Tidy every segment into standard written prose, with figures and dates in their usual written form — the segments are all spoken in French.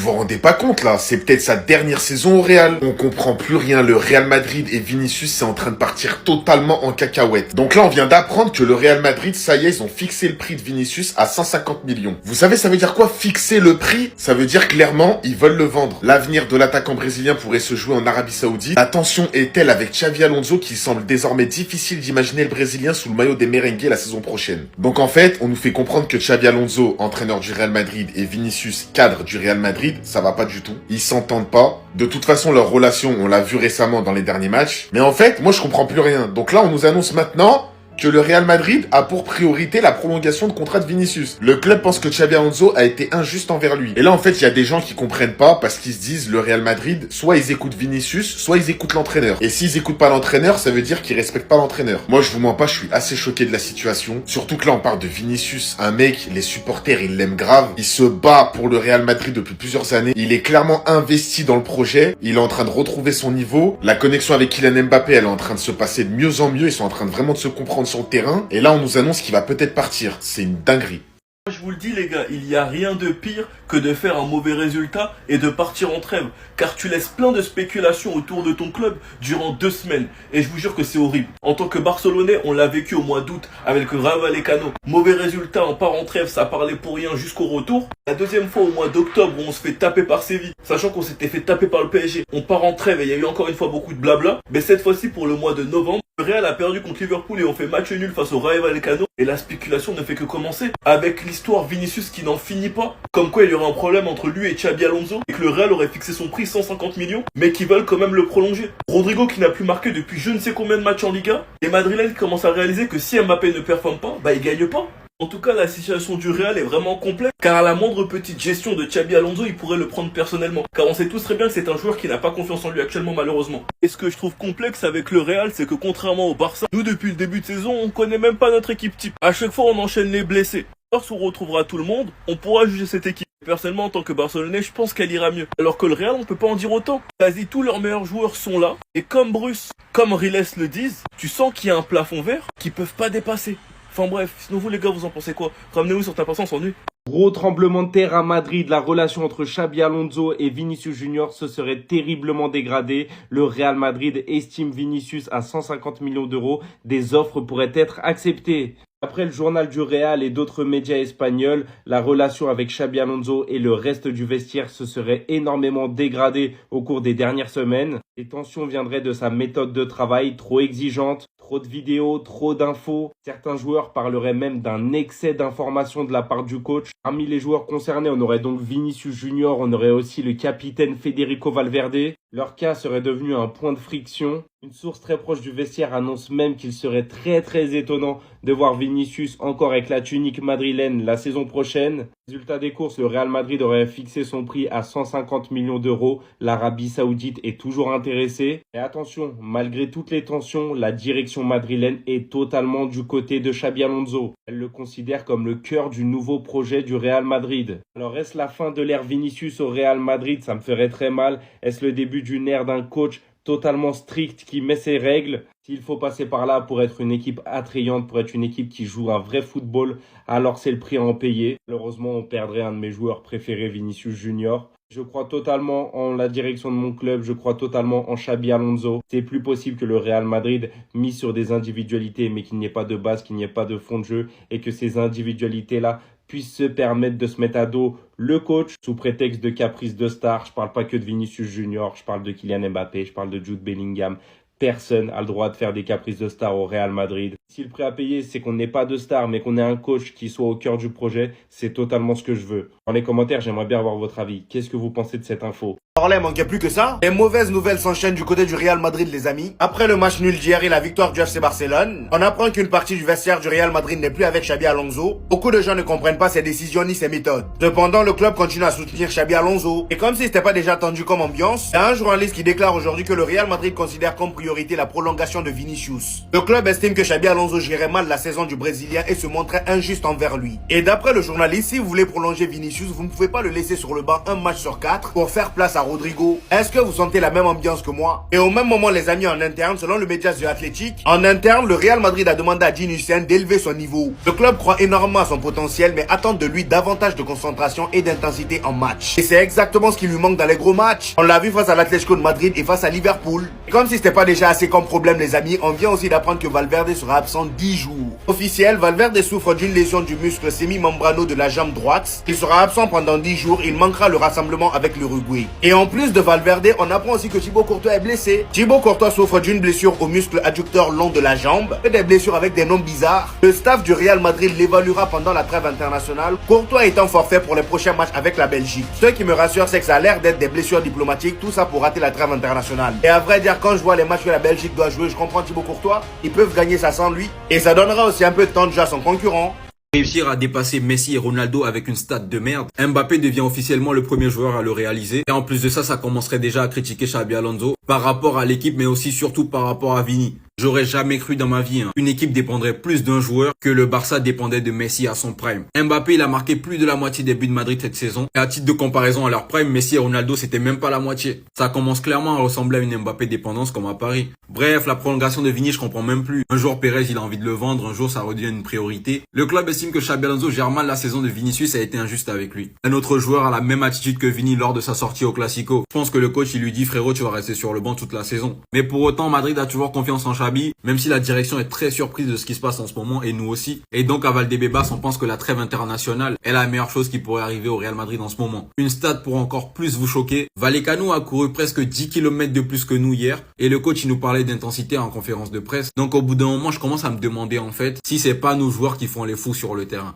vous rendez pas compte là, c'est peut-être sa dernière saison au Real. On comprend plus rien, le Real Madrid et Vinicius c'est en train de partir totalement en cacahuète. Donc là on vient d'apprendre que le Real Madrid, ça y est, ils ont fixé le prix de Vinicius à 150 millions. Vous savez ça veut dire quoi, fixer le prix? Ça veut dire clairement, ils veulent le vendre. L'avenir de l'attaquant brésilien pourrait se jouer en Arabie Saoudite. La tension est telle avec Xabi Alonso qu'il semble désormais difficile d'imaginer le Brésilien sous le maillot des merengues la saison prochaine. Donc en fait, on nous fait comprendre que Xabi Alonso, entraîneur du Real Madrid, et Vinicius, cadre du Real Madrid, ça va pas du tout. Ils s'entendent pas. De toute façon, leur relation, on l'a vu récemment dans les derniers matchs. Mais en fait, moi je comprends plus rien. Donc là, on nous annonce maintenant que le Real Madrid a pour priorité la prolongation de contrat de Vinicius. Le club pense que Xabi Alonso a été injuste envers lui. Et là, en fait, il y a des gens qui comprennent pas parce qu'ils se disent, le Real Madrid, soit ils écoutent Vinicius, soit ils écoutent l'entraîneur. Et s'ils écoutent pas l'entraîneur, ça veut dire qu'ils respectent pas l'entraîneur. Moi, je vous mens pas, je suis assez choqué de la situation. Surtout que là, on parle de Vinicius, un mec, les supporters, ils l'aiment grave. Il se bat pour le Real Madrid depuis plusieurs années. Il est clairement investi dans le projet. Il est en train de retrouver son niveau. La connexion avec Kylian Mbappé, elle est en train de se passer de mieux en mieux. Ils sont en train de vraiment de se comprendre sur le terrain, et là on nous annonce qu'il va peut-être partir. C'est une dinguerie. Je vous le dis les gars, il n'y a rien de pire que de faire un mauvais résultat et de partir en trêve. Car tu laisses plein de spéculations autour de ton club durant 2 semaines. Et je vous jure que c'est horrible. En tant que Barcelonais, on l'a vécu au mois d'août avec le Rayo Vallecano. Mauvais résultat, on part en trêve, ça parlait pour rien jusqu'au retour. La deuxième fois au mois d'octobre où on se fait taper par Séville, sachant qu'on s'était fait taper par le PSG. On part en trêve et il y a eu encore une fois beaucoup de blabla. Mais cette fois-ci pour le mois de novembre, le Real a perdu contre Liverpool et on fait match nul face au Rayo Vallecano. Et la spéculation ne fait que commencer avec l'histoire Vinicius qui n'en finit pas. Comme quoi il y aurait un problème entre lui et Xabi Alonso et que le Real aurait fixé son prix 150 millions mais qu'ils veulent quand même le prolonger. Rodrigo qui n'a plus marqué depuis je ne sais combien de matchs en Liga. Et Madrilène qui commence à réaliser que si Mbappé ne performe pas, bah il gagne pas. En tout cas, la situation du Real est vraiment complexe, car à la moindre petite gestion de Xabi Alonso, il pourrait le prendre personnellement. Car on sait tous très bien que c'est un joueur qui n'a pas confiance en lui actuellement, malheureusement. Et ce que je trouve complexe avec le Real, c'est que contrairement au Barça, nous depuis le début de saison, on connaît même pas notre équipe type. À chaque fois, on enchaîne les blessés. Lorsqu'on retrouvera tout le monde, on pourra juger cette équipe. Personnellement, en tant que Barcelonais, je pense qu'elle ira mieux. Alors que le Real, on peut pas en dire autant. Quasi tous leurs meilleurs joueurs sont là. Et comme Bruce, comme Riles le disent, tu sens qu'il y a un plafond vert qu'ils peuvent pas dépasser. Enfin bref, sinon vous les gars, vous en pensez quoi? Ramenez-vous sur ta patience en nu. Gros tremblement de terre à Madrid, la relation entre Xabi Alonso et Vinicius Junior se serait terriblement dégradée. Le Real Madrid estime Vinicius à 150 millions d'euros. Des offres pourraient être acceptées. Après le journal du Real et d'autres médias espagnols, la relation avec Xabi Alonso et le reste du vestiaire se serait énormément dégradée au cours des dernières semaines. Les tensions viendraient de sa méthode de travail trop exigeante, trop de vidéos, trop d'infos. Certains joueurs parleraient même d'un excès d'informations de la part du coach. Parmi les joueurs concernés, on aurait donc Vinicius Junior, on aurait aussi le capitaine Federico Valverde. Leur cas serait devenu un point de friction. Une source très proche du vestiaire annonce même qu'il serait très étonnant de voir Vinicius encore avec la tunique madrilène la saison prochaine. Résultat des courses, le Real Madrid aurait fixé son prix à 150 millions d'euros. L'Arabie Saoudite est toujours intéressée. Et attention, malgré toutes les tensions, la direction madrilène est totalement du côté de Xabi Alonso. Elle le considère comme le cœur du nouveau projet du Real Madrid. Alors est-ce la fin de l'ère Vinicius au Real Madrid? Ça me ferait très mal. Est-ce le début d'une ère d'un coach totalement strict qui met ses règles? S'il faut passer par là pour être une équipe attrayante, pour être une équipe qui joue un vrai football, alors c'est le prix à en payer. Malheureusement, on perdrait un de mes joueurs préférés, Vinicius Junior. Je crois totalement en la direction de mon club, je crois totalement en Xabi Alonso. C'est plus possible que le Real Madrid mise sur des individualités, mais qu'il n'y ait pas de base, qu'il n'y ait pas de fond de jeu, et que ces individualités-là puissent se permettre de se mettre à dos le coach sous prétexte de caprice de star. Je parle pas que de Vinicius Junior, je parle de Kylian Mbappé, je parle de Jude Bellingham. Personne a le droit de faire des caprices de star au Real Madrid. Si le prix à payer, c'est qu'on n'ait pas de star, mais qu'on ait un coach qui soit au cœur du projet, c'est totalement ce que je veux. Dans les commentaires, j'aimerais bien avoir votre avis. Qu'est-ce que vous pensez de cette info? Alors là, il manquait plus que ça. Les mauvaises nouvelles s'enchaînent du côté du Real Madrid, les amis. Après le match nul d'hier et la victoire du FC Barcelone, on apprend qu'une partie du vestiaire du Real Madrid n'est plus avec Xabi Alonso. Beaucoup de gens ne comprennent pas ses décisions ni ses méthodes. Cependant, le club continue à soutenir Xabi Alonso. Et comme si c'était pas déjà tendu comme ambiance, il y a un journaliste qui déclare aujourd'hui que le Real Madrid considère comme priorité la prolongation de Vinicius. Le club estime que Xabi Alonso Alonso gérait mal la saison du Brésilien et se montrait injuste envers lui. Et d'après le journaliste, si vous voulez prolonger Vinicius, vous ne pouvez pas le laisser sur le banc un match sur 4 pour faire place à Rodrigo. Est-ce que vous sentez la même ambiance que moi? Et au même moment, les amis, en interne, selon le média The Athletic, en interne, le Real Madrid a demandé à Gini Hussein d'élever son niveau. Le club croit énormément à son potentiel, mais attend de lui davantage de concentration et d'intensité en match. Et c'est exactement ce qui lui manque dans les gros matchs. On l'a vu face à l'Atlético de Madrid et face à Liverpool. Et comme si c'était pas déjà assez comme problème, les amis, on vient aussi d'apprendre que Valverde sera absent 10 jours. Officiel, Valverde souffre d'une lésion du muscle semi-membrano de la jambe droite. Il sera absent pendant 10 jours, il manquera le rassemblement avec l'Uruguay. Et en plus de Valverde, on apprend aussi que Thibaut Courtois est blessé. Thibaut Courtois souffre d'une blessure au muscle adducteur long de la jambe et des blessures avec des noms bizarres. Le staff du Real Madrid l'évaluera pendant la trêve internationale, Courtois étant forfait pour les prochains matchs avec la Belgique. Ce qui me rassure, c'est que ça a l'air d'être des blessures diplomatiques, tout ça pour rater la trêve internationale. Et à vrai dire, quand je vois les matchs que la Belgique doit jouer, je comprends Thibaut Courtois, ils peuvent gagner ça sans lui. Et ça donnera aussi un peu de temps de jeu à son concurrent. Réussir à dépasser Messi et Ronaldo avec une stat de merde, Mbappé devient officiellement le premier joueur à le réaliser. Et en plus de ça, ça commencerait déjà à critiquer Xabi Alonso par rapport à l'équipe, mais aussi surtout par rapport à Vini. J'aurais jamais cru dans ma vie, une équipe dépendrait plus d'un joueur que le Barça dépendait de Messi à son prime. Mbappé, il a marqué plus de la moitié des buts de Madrid cette saison. Et à titre de comparaison à leur prime, Messi et Ronaldo, c'était même pas la moitié. Ça commence clairement à ressembler à une Mbappé dépendance comme à Paris. Bref, la prolongation de Vini, je comprends même plus. Un jour, Pérez, il a envie de le vendre, un jour, ça redevient une priorité. Le club estime que Xabi Alonso gère mal la saison de Vinicius et a été injuste avec lui. Un autre joueur a la même attitude que Vini lors de sa sortie au Classico. Je pense que le coach, il lui dit, frérot, tu vas rester sur le banc toute la saison. Mais pour autant, Madrid a toujours confiance en Xabi, même si la direction est très surprise de ce qui se passe en ce moment et nous aussi. Et donc à Valdebebas, on pense que la trêve internationale est la meilleure chose qui pourrait arriver au Real Madrid en ce moment. Une stat pour encore plus vous choquer, Vallecano a couru presque 10 km de plus que nous hier et le coach il nous parlait d'intensité en conférence de presse. Donc au bout d'un moment, je commence à me demander en fait si c'est pas nos joueurs qui font les fous sur le terrain.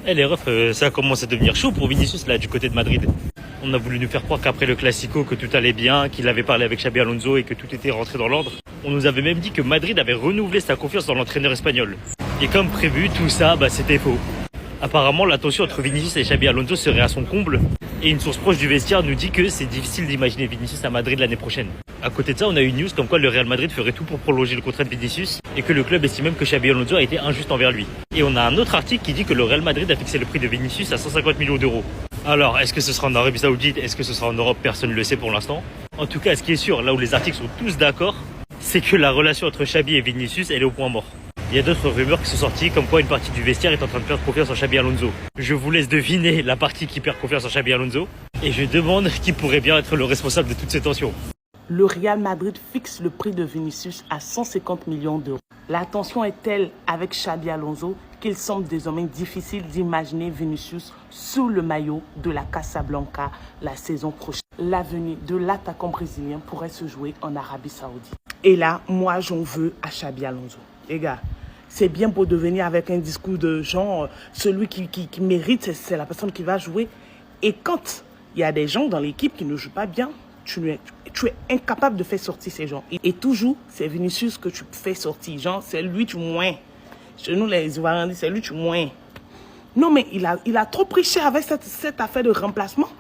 Les refs, ça commence à devenir chaud pour Vinicius là du côté de Madrid. On a voulu nous faire croire qu'après le Classico que tout allait bien, qu'il avait parlé avec Xabi Alonso et que tout était rentré dans l'ordre. On nous avait même dit que Madrid avait renouvelé sa confiance dans l'entraîneur espagnol. Et comme prévu, tout ça, c'était faux. Apparemment, la tension entre Vinicius et Xabi Alonso serait à son comble. Et une source proche du vestiaire nous dit que c'est difficile d'imaginer Vinicius à Madrid l'année prochaine. À côté de ça, on a eu une news comme quoi le Real Madrid ferait tout pour prolonger le contrat de Vinicius et que le club estime même que Xabi Alonso a été injuste envers lui. Et on a un autre article qui dit que le Real Madrid a fixé le prix de Vinicius à 150 millions d'euros. Alors, est-ce que ce sera en Arabie Saoudite? Est-ce que ce sera en Europe? Personne ne le sait pour l'instant. En tout cas, ce qui est sûr, là où les articles sont tous d'accord, c'est que la relation entre Xabi et Vinicius, elle est au point mort. Il y a d'autres rumeurs qui sont sorties comme quoi une partie du vestiaire est en train de perdre confiance en Xabi Alonso. Je vous laisse deviner la partie qui perd confiance en Xabi Alonso et je demande qui pourrait bien être le responsable de toutes ces tensions. Le Real Madrid fixe le prix de Vinicius à 150 millions d'euros. La tension est telle avec Xabi Alonso qu'il semble désormais difficile d'imaginer Vinicius sous le maillot de la Casablanca la saison prochaine. L'avenir de l'attaquant brésilien pourrait se jouer en Arabie Saoudite. Et là, moi j'en veux à Xabi Alonso. Les gars, c'est bien pour devenir avec un discours de genre, celui qui mérite, c'est la personne qui va jouer. Et quand il y a des gens dans l'équipe qui ne jouent pas bien, tu es incapable de faire sortir ces gens. Et toujours, c'est Vinicius que tu fais sortir. Genre, c'est lui tu moins. Chez nous, les Ivoiriens disent, c'est lui tu moins. Non, mais il a trop pris cher avec cette affaire de remplacement.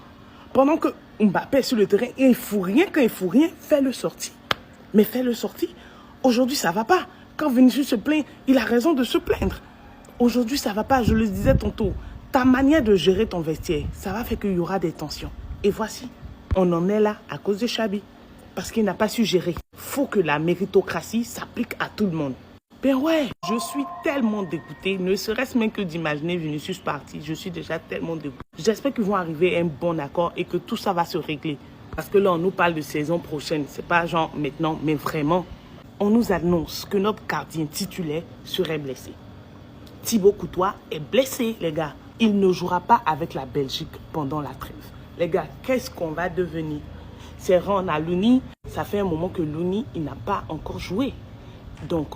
Pendant que Mbappé est sur le terrain, et il faut rien, quand il faut rien, fais-le sortir. Mais fais-le sortir. Aujourd'hui, ça va pas. Quand Vinicius se plaint, il a raison de se plaindre. Aujourd'hui, ça va pas. Je le disais tantôt. Ta manière de gérer ton vestiaire, ça va faire qu'il y aura des tensions. Et voici, on en est là à cause de Xabi. Parce qu'il n'a pas su gérer. Faut que la méritocratie s'applique à tout le monde. Ben ouais, je suis tellement dégoûté, ne serait-ce même que d'imaginer Vinicius partir. Je suis déjà tellement dégoûté. J'espère qu'ils vont arriver à un bon accord et que tout ça va se régler. Parce que là, on nous parle de saison prochaine. C'est pas genre maintenant, mais vraiment. On nous annonce que notre gardien titulaire serait blessé. Thibaut Courtois est blessé, les gars. Il ne jouera pas avec la Belgique pendant la trêve. Les gars, qu'est-ce qu'on va devenir? C'est vrai, on a Louni. Ça fait un moment que Louni, il n'a pas encore joué. Donc,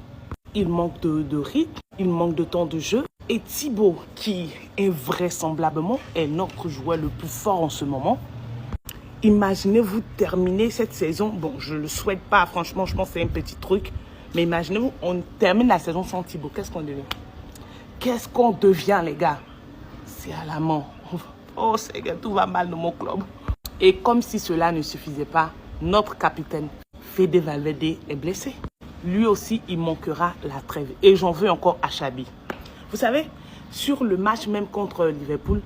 il manque de rythme, il manque de temps de jeu. Et Thibaut, qui invraisemblablement est notre joueur le plus fort en ce moment, imaginez-vous terminer cette saison. Bon, je ne le souhaite pas, franchement, je pense que c'est un petit truc. Mais imaginez-vous, on termine la saison sans Thibaut. Qu'est-ce qu'on devient? Qu'est-ce qu'on devient, les gars? C'est à la mort. Oh, c'est que tout va mal dans mon club. Et comme si cela ne suffisait pas, notre capitaine, Fede Valverde, est blessé. lui aussi, il manquera la trêve. Et j'en veux encore à Xabi. Vous savez, sur le match même contre Liverpool,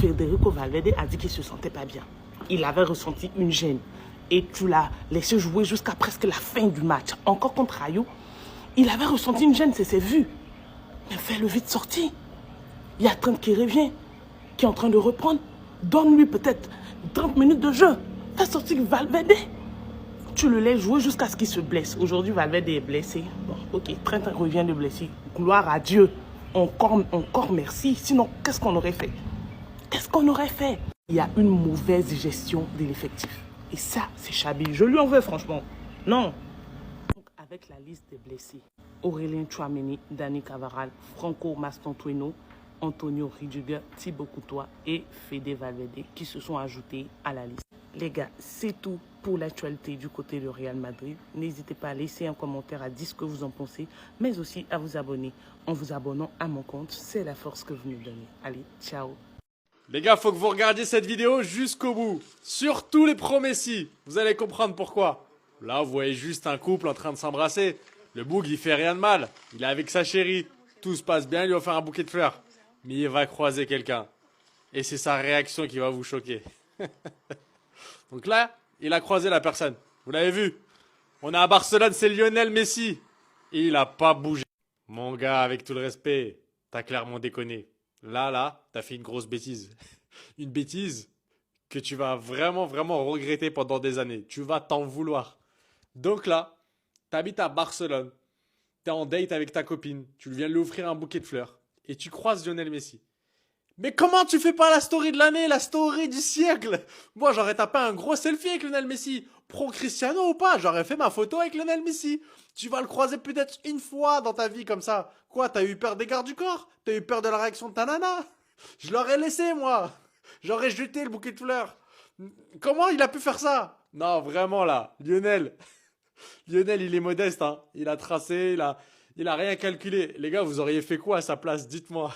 Federico Valverde a dit qu'il ne se sentait pas bien. Il avait ressenti une gêne. Et tu l'as laissé jouer jusqu'à presque la fin du match. Encore contre Rayo, il avait ressenti une gêne, c'est vu. Mais fais-le vite sortir. Il y a Trent qui revient, qui est en train de reprendre. Donne-lui peut-être 30 minutes de jeu. Fais sortir Valverde. Tu le laisses jouer jusqu'à ce qu'il se blesse. Aujourd'hui, Valverde est blessé. Bon, ok, Trent revient de blessure. Gloire à Dieu. Encore merci. Sinon, qu'est-ce qu'on aurait fait? Qu'est-ce qu'on aurait fait? Il y a une mauvaise gestion de l'effectif. Et ça, c'est Xabi. Je lui en veux, franchement. Non. Donc, avec la liste des blessés, Aurélien Tchouameni, Dani Cavaral, Franco Mastantuono, Antonio Rudiger, Thibaut Courtois et Fede Valverde qui se sont ajoutés à la liste. Les gars, c'est tout pour l'actualité du côté du Real Madrid. N'hésitez pas à laisser un commentaire, à dire ce que vous en pensez, mais aussi à vous abonner. En vous abonnant à mon compte, c'est la force que vous nous donnez. Allez, ciao. Les gars, faut que vous regardiez cette vidéo jusqu'au bout. Surtout les pros Messi. Vous allez comprendre pourquoi. Là, vous voyez juste un couple en train de s'embrasser. Le boug, il fait rien de mal. Il est avec sa chérie. Tout se passe bien, il lui a offert un bouquet de fleurs. Mais il va croiser quelqu'un. Et c'est sa réaction qui va vous choquer. Donc là, il a croisé la personne. Vous l'avez vu. On est à Barcelone, c'est Lionel Messi. Et il a pas bougé. Mon gars, avec tout le respect, t'as clairement déconné. Là, t'as fait une grosse bêtise. Une bêtise que tu vas vraiment regretter pendant des années. Tu vas t'en vouloir. Donc là, t'habites à Barcelone. T'es en date avec ta copine. Tu viens lui offrir un bouquet de fleurs. Et tu croises Lionel Messi. Mais comment tu fais pas la story de l'année, la story du siècle? Moi, j'aurais tapé un gros selfie avec Lionel Messi. Pro Cristiano ou pas, j'aurais fait ma photo avec Lionel Messi. Tu vas le croiser peut-être une fois dans ta vie comme ça. Quoi, t'as eu peur des gardes du corps? T'as eu peur de la réaction de ta nana? Je l'aurais laissé, moi. J'aurais jeté le bouquet de fleurs. Comment il a pu faire ça? Non, vraiment là, Lionel, il est modeste, hein. Il a tracé, il a rien calculé. Les gars, vous auriez fait quoi à sa place? Dites-moi.